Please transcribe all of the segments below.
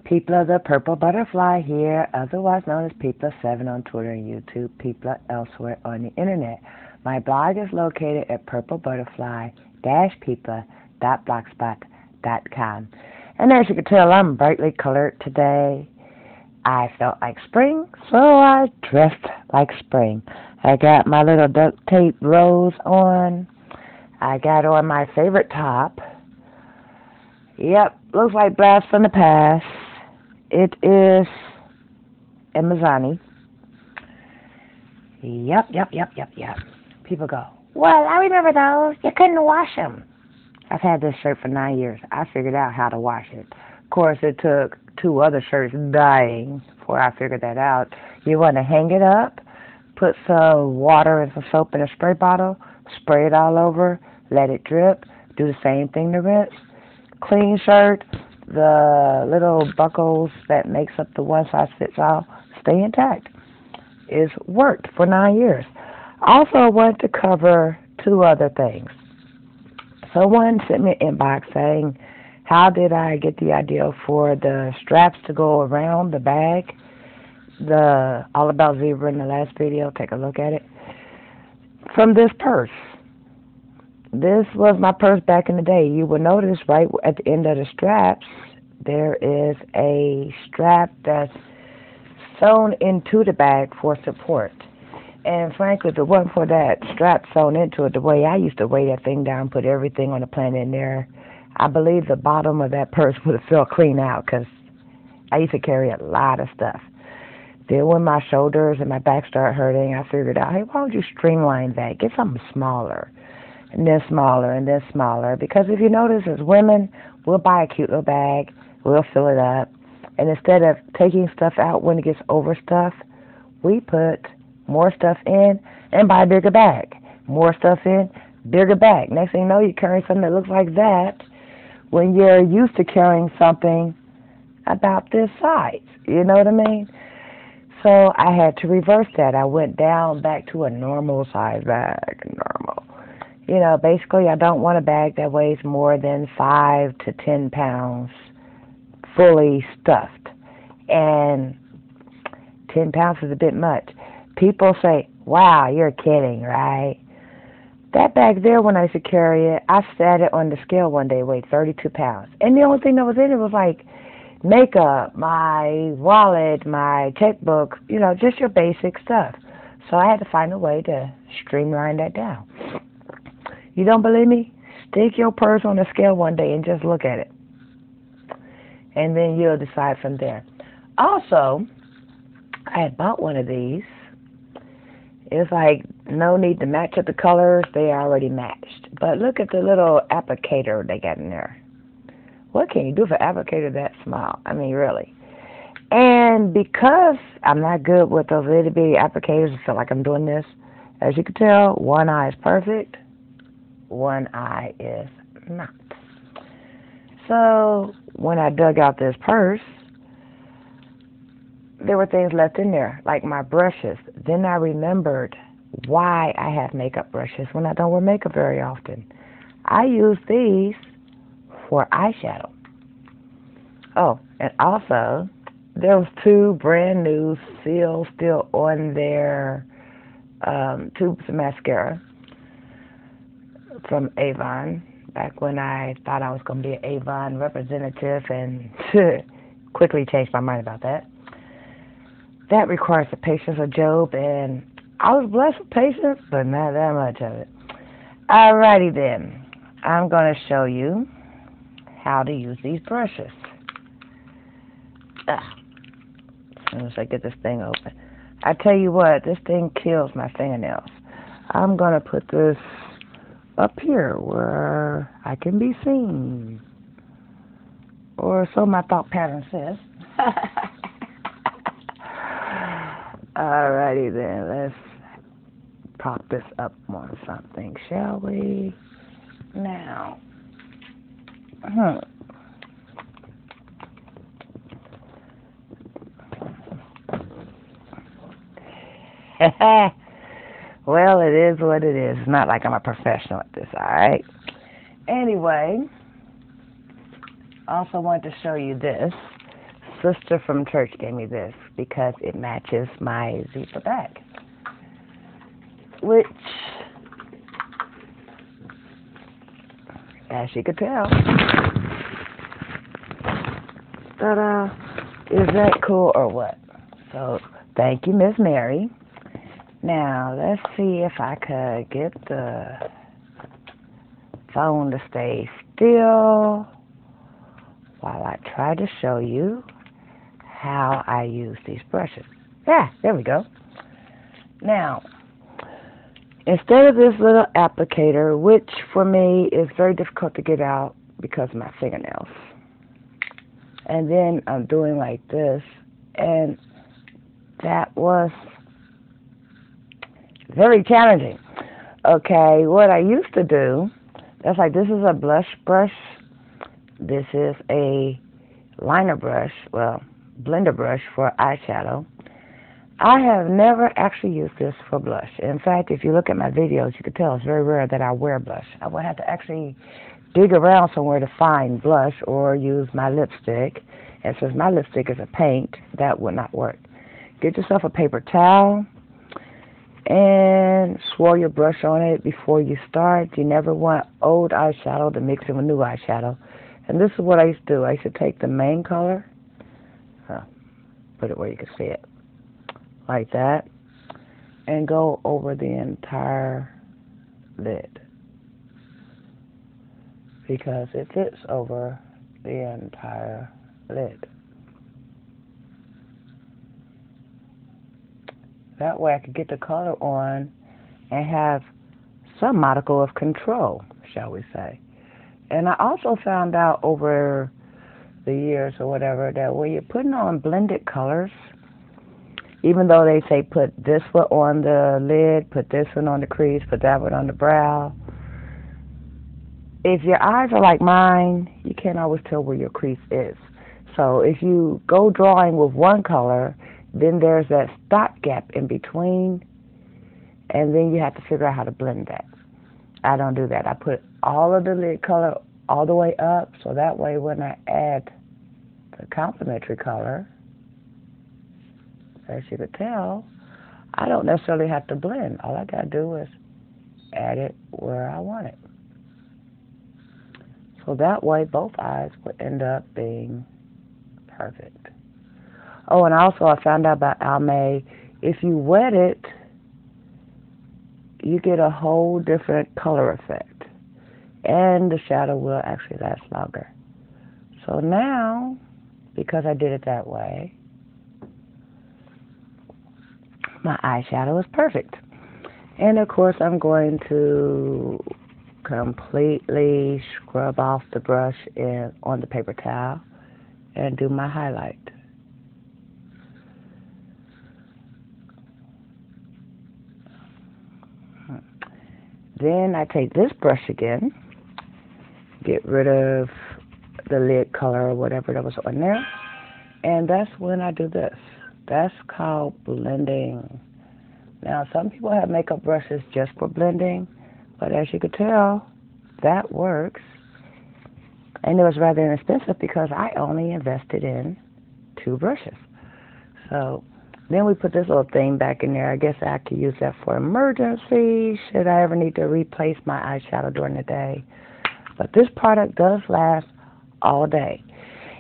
People of the Purple Butterfly here, otherwise known as People7 on Twitter and YouTube, People elsewhere on the internet. My blog is located at purplebutterfly-people.blogspot.com. And as you can tell, I'm brightly colored today. I felt like spring, so I dressed like spring. I got my little duct tape rose on. I got on my favorite top. Yep, looks like Blast from the Past. It is Amazani. Yep. People go, well, I remember those. You couldn't wash them. I've had this shirt for 9 years. I figured out how to wash it. Of course, it took 2 other shirts dying before I figured that out. You want to hang it up, put some water and some soap in a spray bottle, spray it all over, let it drip, do the same thing to rinse. Clean shirt, the little buckles that makes up the one-size-fits-all stay intact. It's worked for 9 years. Also, I wanted to cover 2 other things. Someone sent me an inbox saying, how did I get the idea for the straps to go around the bag? The All About Zebra in the last video, take a look at it. From this purse. This was my purse back in the day. You will notice right at the end of the straps, there is a strap that's sewn into the bag for support. And frankly, if it wasn't for that strap sewn into it, the way I used to weigh that thing down, put everything on the planet in there, I believe the bottom of that purse would have felt clean out because I used to carry a lot of stuff. Then when my shoulders and my back started hurting, I figured out, hey, why don't you streamline that? Get something smaller. And then smaller, and then smaller. Because if you notice, as women, we'll buy a cute little bag, we'll fill it up, and instead of taking stuff out when it gets overstuffed, we put more stuff in and buy a bigger bag. More stuff in, bigger bag. Next thing you know, you're carrying something that looks like that when you're used to carrying something about this size. You know what I mean? So I had to reverse that. I went down back to a normal size bag. Normal. You know, basically, I don't want a bag that weighs more than 5 to 10 pounds fully stuffed. And 10 pounds is a bit much. People say, wow, you're kidding, right? That bag there, when I used to carry it, I sat it on the scale one day, weighed 32 pounds. And the only thing that was in it was like makeup, my wallet, my checkbook, you know, just your basic stuff. So I had to find a way to streamline that down. You don't believe me? Stick your purse on the scale one day and just look at it. And then you'll decide from there. Also, I had bought one of these. It's like no need to match up the colors. They already matched. But look at the little applicator they got in there. What can you do for an applicator that small? I mean, really. And because I'm not good with those little bitty applicators, I feel like I'm doing this. As you can tell, one eye is perfect. One eye is not. So when I dug out this purse, there were things left in there, like my brushes. Then I remembered why I have makeup brushes when I don't wear makeup very often. I use these for eyeshadow. Oh, and also, there was 2 brand new seals still on their tubes of mascara from Avon, back when I thought I was going to be an Avon representative and quickly changed my mind about that. That requires the patience of Job, and I was blessed with patience, but not that much of it. Alrighty then, I'm going to show you how to use these brushes. As soon as I get this thing open. I tell you what, this thing kills my fingernails. I'm going to put this up here where I can be seen. Or so my thought pattern says. Alrighty then, let's prop this up on something, shall we? Now. Well, it is what it is. It's not like I'm a professional at this, alright? Anyway, also wanted to show you this. sister from church gave me this because it matches my zebra bag, which, as you could tell, is that cool or what? So, thank you, Miss Mary. Now, let's see if I could get the phone to stay still while I try to show you how I use these brushes. Yeah, there we go. Now, instead of this little applicator, which for me is very difficult to get out because of my fingernails, and then I'm doing like this, and that was very challenging. Okay, what I used to do, that's like, this is a blush brush, this is a liner brush, well, blender brush for eyeshadow. I have never actually used this for blush. In fact, if you look at my videos, you can tell it's very rare that I wear blush. I would have to actually dig around somewhere to find blush or use my lipstick. And since my lipstick is a paint, that would not work. Get yourself a paper towel and swirl your brush on it before you start. You never want old eyeshadow to mix in with new eyeshadow. And this is what I used to do. I used to take the main color, put it where you can see it, like that, and go over the entire lid, because it fits over the entire lid. That way I could get the color on and have some modicum of control, shall we say. And I also found out over the years or whatever that when you're putting on blended colors, even though they say put this one on the lid, put this one on the crease, put that one on the brow, if your eyes are like mine, you can't always tell where your crease is. So if you go drawing with one color, then there's that stopgap in between, and then you have to figure out how to blend that. I don't do that. I put all of the lid color all the way up, so that way when I add the complementary color, as you could tell, I don't necessarily have to blend. All I got to do is add it where I want it. So that way both eyes would end up being perfect. Oh, and also I found out about Almay. If you wet it, you get a whole different color effect. And the shadow will actually last longer. So now, because I did it that way, my eyeshadow is perfect. And of course I'm going to completely scrub off the brush on the paper towel and do my highlight. Then I take this brush again, get rid of the lid color or whatever that was on there, and that's when I do this. That's called blending. Now, some people have makeup brushes just for blending, but as you could tell, that works. And it was rather inexpensive because I only invested in 2 brushes. So then we put this little thing back in there. I guess I could use that for emergency, should I ever need to replace my eyeshadow during the day. But this product does last all day.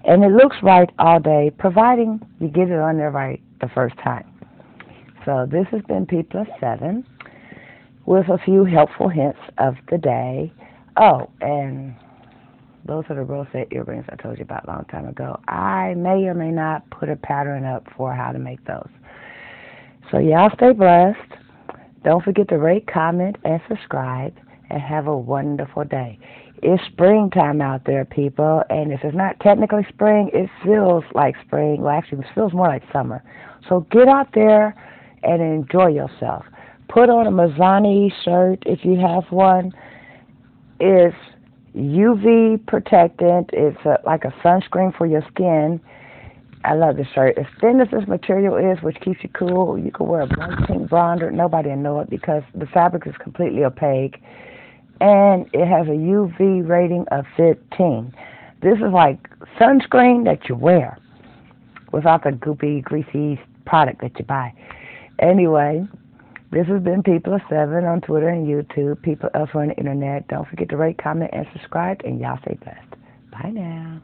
And it looks right all day, providing you get it on there right the first time. So this has been P+7 with a few helpful hints of the day. Oh, and those are the rosette earrings I told you about a long time ago. I may or may not put a pattern up for how to make those. So y'all stay blessed. Don't forget to rate, comment, and subscribe, and have a wonderful day. It's springtime out there, people, and if it's not technically spring, it feels like spring. Well, actually, it feels more like summer. So get out there and enjoy yourself. Put on a Mizani shirt if you have one. It's UV protectant. It's like a sunscreen for your skin. I love this shirt. As thin as this material is, which keeps you cool, you can wear a bright pink blonder. Nobody will know it because the fabric is completely opaque. And it has a UV rating of 15. This is like sunscreen that you wear. without the goopy, greasy product that you buy. Anyway, this has been People of Seven on Twitter and YouTube, people elsewhere on the internet. Don't forget to rate, comment, and subscribe, and y'all stay blessed. Bye now.